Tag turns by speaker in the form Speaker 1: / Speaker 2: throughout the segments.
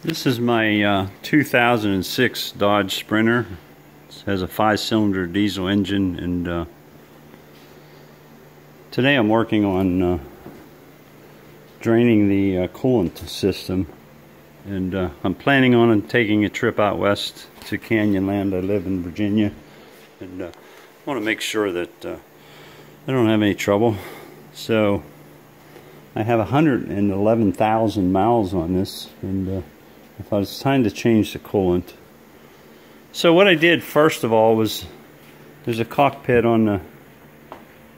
Speaker 1: This is my 2006 Dodge Sprinter. It has a 5-cylinder diesel engine, and today I'm working on draining the coolant system, and I'm planning on taking a trip out west to Canyonland. I live in Virginia, and I want to make sure that I don't have any trouble. So I have 111,000 miles on this, and I thought it's time to change the coolant. So what I did first of all was, there's a cockpit on the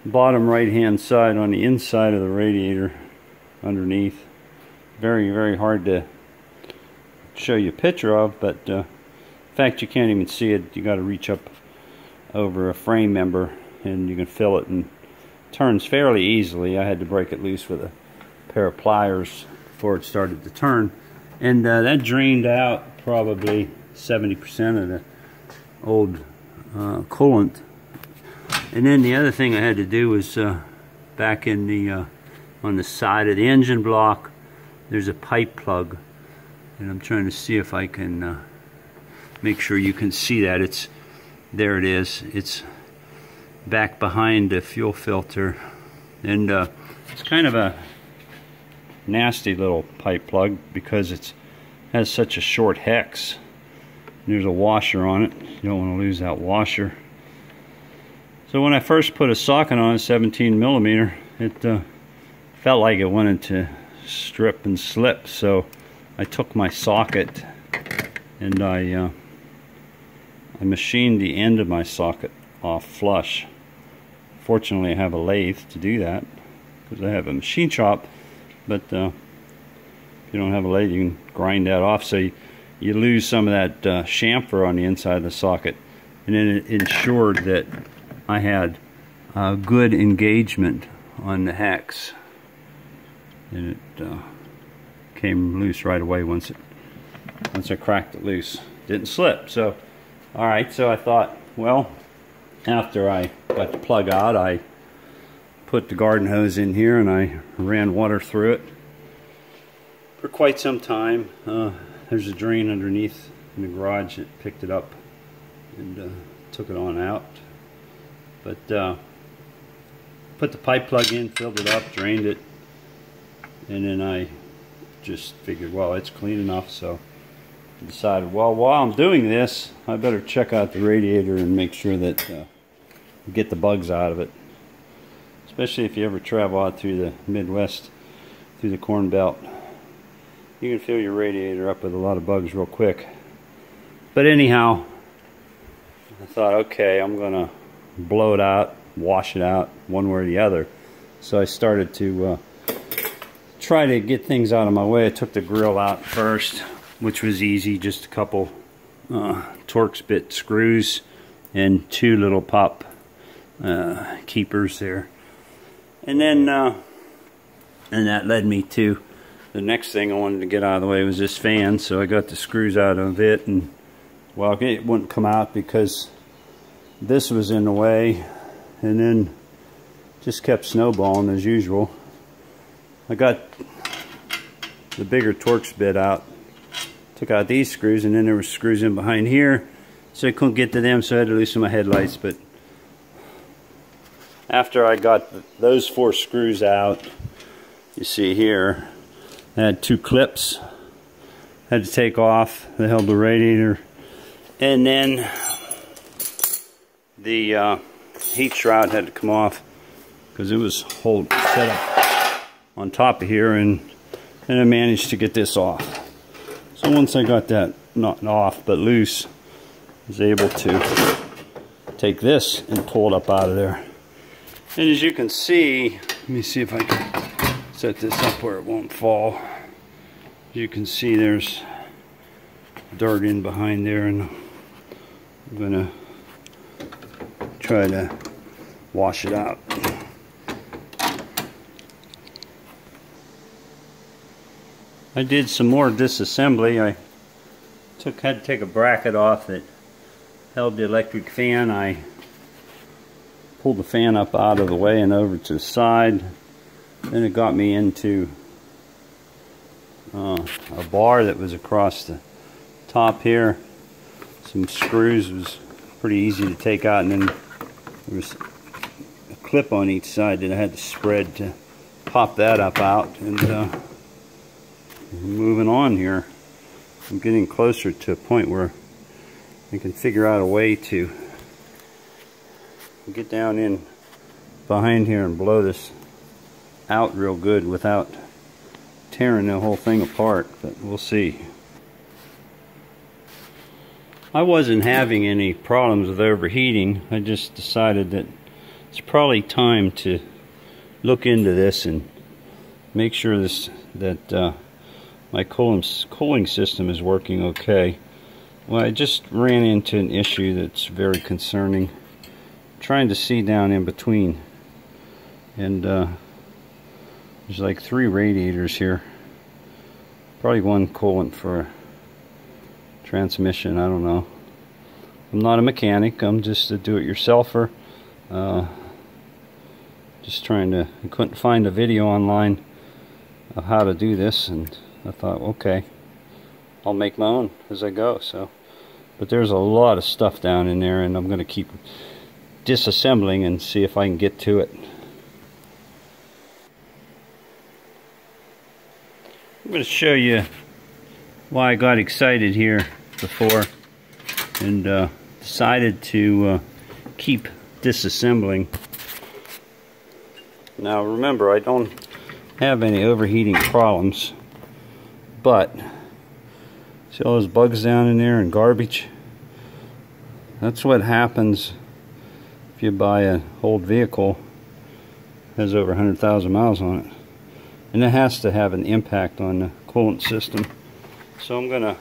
Speaker 1: bottom right hand side on the inside of the radiator underneath. Very hard to show you a picture of, but in fact you can't even see it. You got to reach up over a frame member and you can feel it, and it turns fairly easily. I had to break it loose with a pair of pliers before it started to turn. And that drained out probably 70% of the old coolant. And then the other thing I had to do was back in the on the side of the engine block, there's a pipe plug, and I'm trying to see if I can make sure you can see that. There it is. It's back behind the fuel filter, and it's kind of a nasty little pipe plug because it has such a short hex. There's a washer on it. You don't want to lose that washer. So when I first put a socket on, 17 millimeter, it felt like it wanted to strip and slip. So I took my socket and I machined the end of my socket off flush. Fortunately, I have a lathe to do that because I have a machine shop. But if you don't have a lathe, you can grind that off, so you lose some of that chamfer on the inside of the socket. And then it ensured that I had good engagement on the hex, and it came loose right away once I cracked it loose. Didn't slip. So alright, so I thought, well, after I got the plug out, I put the garden hose in here and I ran water through it for quite some time. There's a drain underneath in the garage that picked it up and took it on out. But put the pipe plug in, filled it up, drained it, and then I just figured, well, it's clean enough, so I decided, well, while I'm doing this, I better check out the radiator and make sure that get the bugs out of it. Especially if you ever travel out through the Midwest, through the Corn Belt. You can fill your radiator up with a lot of bugs real quick. But anyhow, I thought, okay, I'm going to blow it out, wash it out, one way or the other. So I started to try to get things out of my way. I took the grill out first, which was easy, just a couple Torx bit screws and 2 little pop keepers there. And then and that led me to the next thing I wanted to get out of the way was this fan. So I got the screws out of it, and well, it wouldn't come out because this was in the way, and then just kept snowballing as usual. I got the bigger Torx bit out, took out these screws, and then there were screws in behind here, so I couldn't get to them, so I had to loosen my headlights. But after I got those 4 screws out, you see here, I had 2 clips I had to take off. They held the radiator, and then the heat shroud had to come off because it was set up on top of here, and I managed to get this off. So once I got that not off but loose, I was able to take this and pull it up out of there. And as you can see, let me see if I can set this up where it won't fall. As you can see, there's dirt in behind there, and I'm going to try to wash it out. I did some more disassembly. I had to take a bracket off that held the electric fan. I pulled the fan up out of the way and over to the side. Then it got me into a bar that was across the top here. Some screws was pretty easy to take out, and then there was a clip on each side that I had to spread to pop that up out. And moving on here, I'm getting closer to a point where I can figure out a way to get down in behind here and blow this out real good without tearing the whole thing apart, but we'll see. I wasn't having any problems with overheating. I just decided that it's probably time to look into this and make sure that my cooling system is working okay. Well, I just ran into an issue that's very concerning. Trying to see down in between, and there's like 3 radiators here. Probably one coolant for transmission, I don't know. I'm not a mechanic, I'm just a do-it-yourselfer. Just trying to, I couldn't find a video online of how to do this, and I thought, okay, I'll make my own as I go. So, but there's a lot of stuff down in there, and I'm going to keep disassembling and see if I can get to it. I'm going to show you why I got excited here before and decided to keep disassembling. Now remember, I don't have any overheating problems, but see all those bugs down in there and garbage? That's what happens if you buy an old vehicle that has over 100,000 miles on it. And it has to have an impact on the coolant system. So I'm gonna,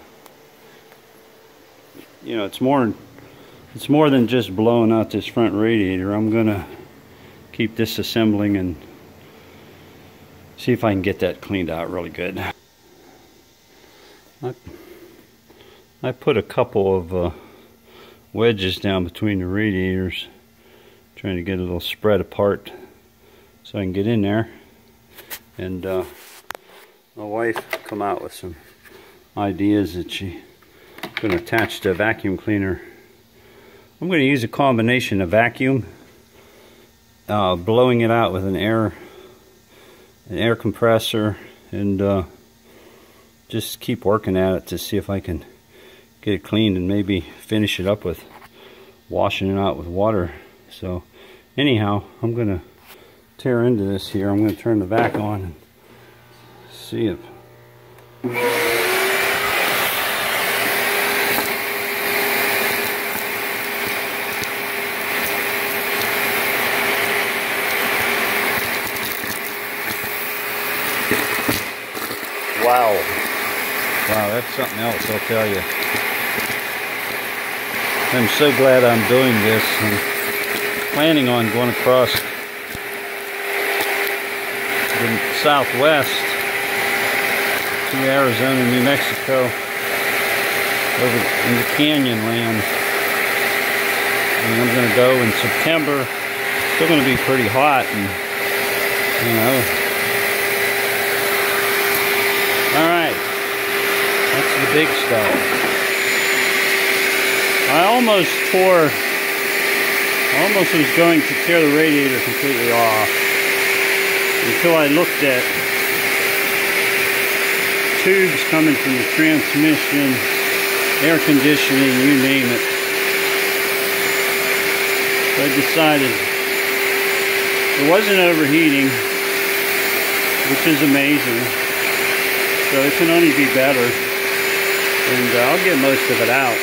Speaker 1: you know, it's more than just blowing out this front radiator. I'm gonna keep disassembling and see if I can get that cleaned out really good. I put a couple of wedges down between the radiators, trying to get a little spread apart so I can get in there. And my wife come out with some ideas that she's going to attach to a vacuum cleaner. I'm going to use a combination of vacuum, blowing it out with an air compressor, and just keep working at it to see if I can get it cleaned and maybe finish it up with washing it out with water. So anyhow, I'm going to tear into this here. I'm going to turn the vac on and see it. Wow, that's something else, I'll tell you. I'm so glad I'm doing this. I'm planning on going across the southwest to Arizona, New Mexico, over in the canyon land. And I'm going to go in September. It's still going to be pretty hot, and you know. Alright, that's the big stuff. I almost was going to tear the radiator completely off until I looked at tubes coming from the transmission, air conditioning, you name it. So I decided it wasn't overheating, which is amazing. So it can only be better, and I'll get most of it out.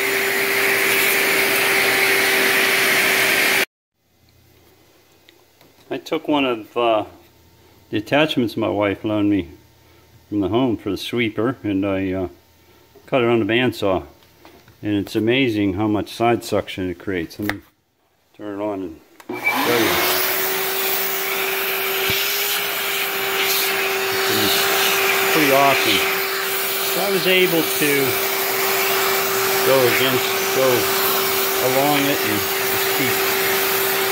Speaker 1: I took one of the attachments my wife loaned me from the home for the sweeper, and I cut it on the bandsaw, and it's amazing how much side suction it creates. Let me turn it on and show you. It's pretty awesome. So I was able to go along it and just keep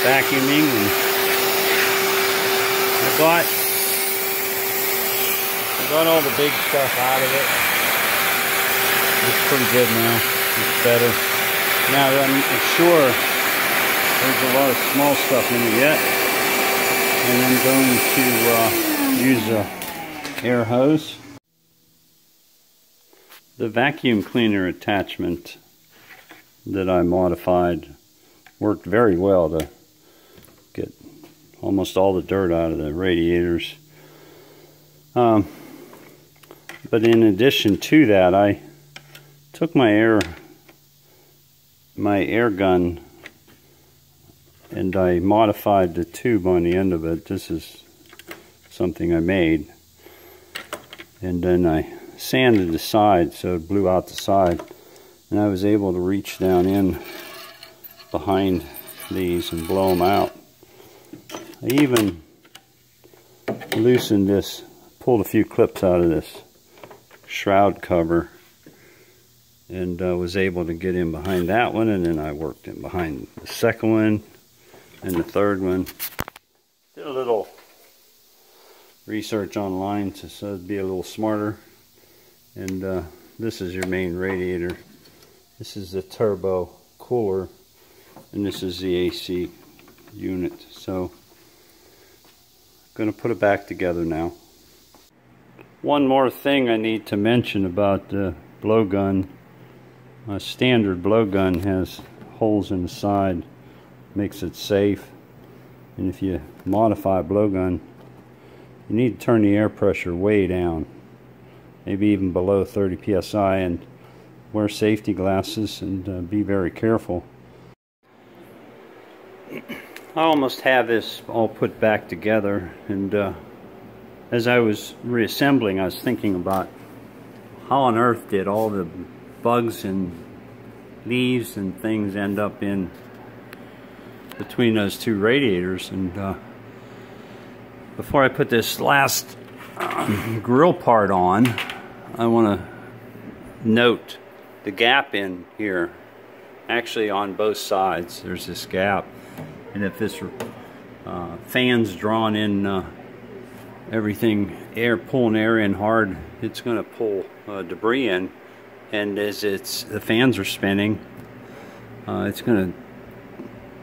Speaker 1: vacuuming, and I got all the big stuff out of it. It's pretty good now. It's better. Now I'm sure there's a lot of small stuff in it yet. And I'm going to use a air hose. The vacuum cleaner attachment that I modified worked very well to get almost all the dirt out of the radiators. But in addition to that, I took my air gun and I modified the tube on the end of it. This is something I made. And then I sanded the side so it blew out the side. And I was able to reach down in behind these and blow them out. I even loosened this, pulled a few clips out of this shroud cover, and was able to get in behind that one, and then I worked in behind the second one and the third one. Did a little research online so it'd be a little smarter. And this is your main radiator. This is the turbo cooler, and this is the AC unit. So I'm going to put it back together now. One more thing I need to mention about the blowgun. A standard blowgun has holes in the side, makes it safe. And if you modify a blowgun, you need to turn the air pressure way down, maybe even below 30 psi, and wear safety glasses and be very careful. I almost have this all put back together, and as I was reassembling, I was thinking about how on earth did all the bugs and leaves and things end up in between those two radiators. And before I put this last grill part on, I want to note the gap in here. Actually, on both sides there's this gap, and if this fan's drawn in everything, pulling air in hard, it's going to pull debris in, and as the fans are spinning, it's going to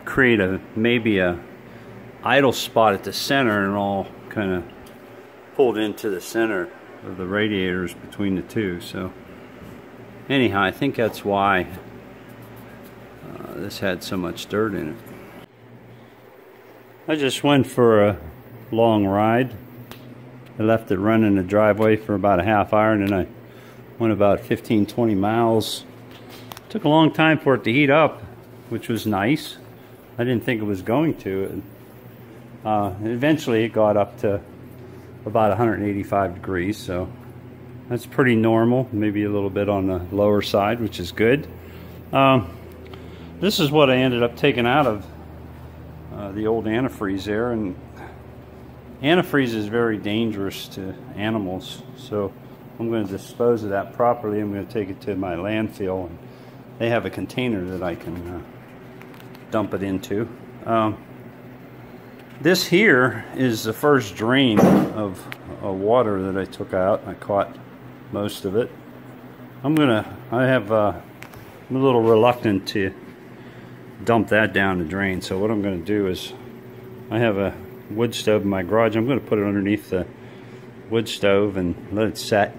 Speaker 1: create maybe a idle spot at the center, and all kind of pulled into the center of the radiators between the two. So anyhow, I think that's why this had so much dirt in it. I just went for a long ride. I left it running in the driveway for about a half hour, and then I went about 15-20 miles. Took a long time for it to heat up, which was nice. I didn't think it was going to. Eventually it got up to about 185 degrees, so that's pretty normal. Maybe a little bit on the lower side, which is good. This is what I ended up taking out of the old antifreeze there, and antifreeze is very dangerous to animals, so I'm going to dispose of that properly. I'm going to take it to my landfill, and they have a container that I can dump it into. This here is the first drain of water that I took out. I caught most of it. I'm a little reluctant to dump that down the drain, so what I'm going to do is, I have a wood stove in my garage. I'm going to put it underneath the wood stove and let it set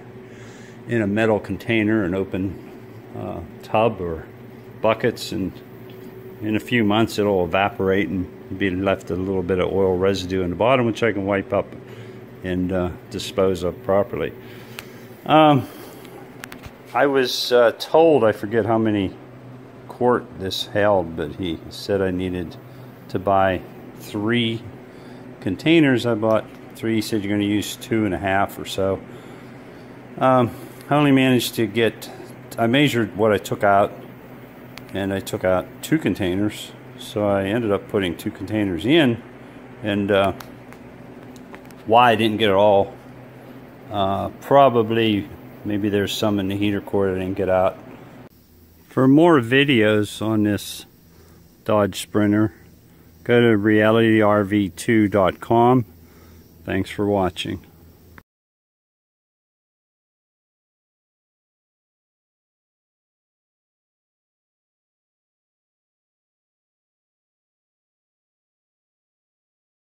Speaker 1: in a metal container, an open tub or buckets, and in a few months it'll evaporate and be left a little bit of oil residue in the bottom, which I can wipe up and dispose of properly. I was told, I forget how many quart this held, but he said I needed to buy 3 containers. I bought 3. He said you're going to use 2.5 or so. I only managed to get, I measured what I took out, and I took out 2 containers, so I ended up putting 2 containers in. And why I didn't get it all, probably maybe there's some in the heater cord I didn't get out. For more videos on this Dodge Sprinter, go to realityrv2.com. Thanks for watching.